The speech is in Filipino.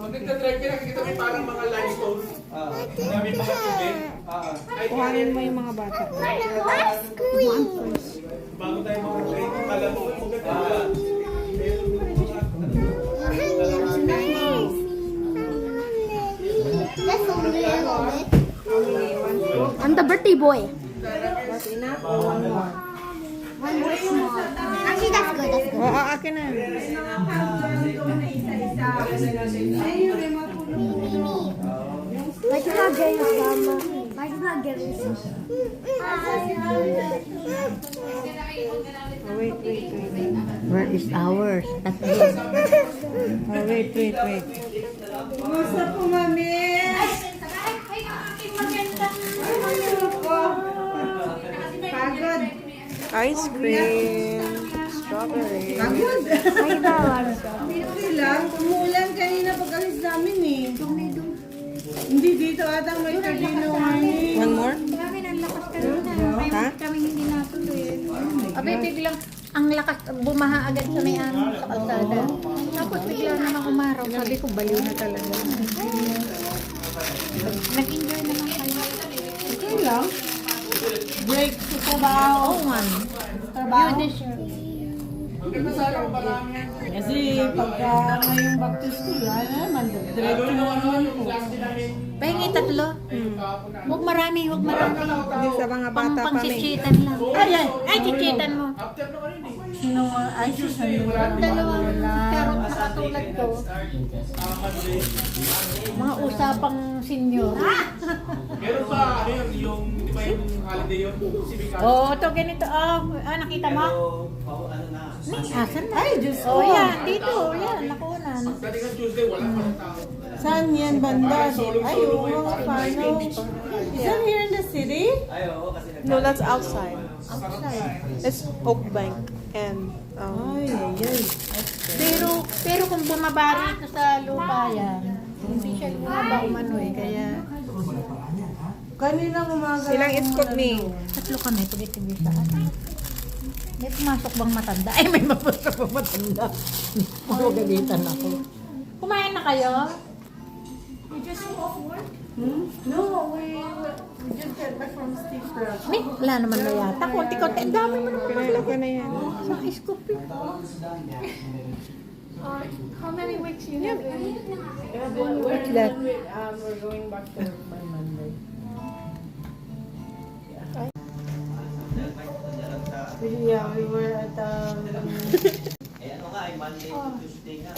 Pag nagdadrive ka, nakikita mo yung parang mga limestone. Marami mga tubig. Kuhanin mo yung mga bata. Bago tayo mag-drive, alam mo, maganda. I'm the birthday boy. That's enough or one more? One more small. Actually, that's good. That's good. Oo, akin na. Why do not get this, Mama? Why do not get this? Oh, wait. Where is ours? Oh, wait. Kumusta po, mami? Pagod. Ice cream. Strawberry. Pagod. Ay, bawal. Okay lang. Umulan kanina pag alis namin eh. Hindi dito ata may kardino mami. One more? Grabe, ang lakas kanina. Ha? Kami hindi natuloy. Abay, biglang ang lakas, bumaha agad sa may ano, sa kalsada. Tapos bigla naman umaraw. Sabi ko, baliw na talaga. Nag-enjoy naman kayo. Okay lang. Break sa trabaho. Oo man. Trabaho. Yun is sure. Maganda sana kung marami yan. Kasi pagka ngayong back to school, ano naman, diretso na naman po. Pahingi tatlo. Huwag marami. Hindi sa mga bata pa may. Pang-chichitan lang. Ay, chichitan mo. After na kanina eh. Sino ay susunod. Dalawang carrot na katulad ko. Mga usapang senior. Meron pa, ano yun, yung, di ba yung holiday yun? Civic Oo, to ganito. Nakita mo? Asan na? Ay, Diyos ko. Oh, yan. Dito. Yan, nakunan. Dating ang Tuesday, wala pa ng tao. Saan yan banda? Ay, oo, paano? Is that here in the city? No, that's outside. Outside. It's Oak Bank. And, Ay, ay. Pero kung bumaba rito sa lupa yan, hindi siya bumaba umano eh. Kaya, Kanina umaga. ilang iskot ni? tatlo kami pag-itibig sa atin. May pumasok bang matanda? Ay, may mapasok bang matanda? Magagalitan ako. Kumain na kayo? No, we just get back from Steve Rock. May, wala naman na yata. Konti-konti. Ang dami mo naman. Pinalo ko na yan. Sa scoop eh. How many weeks you have? What's that? We're going back to work by Monday. Yeah, we were at Eh ano nga, Monday to Tuesday nga.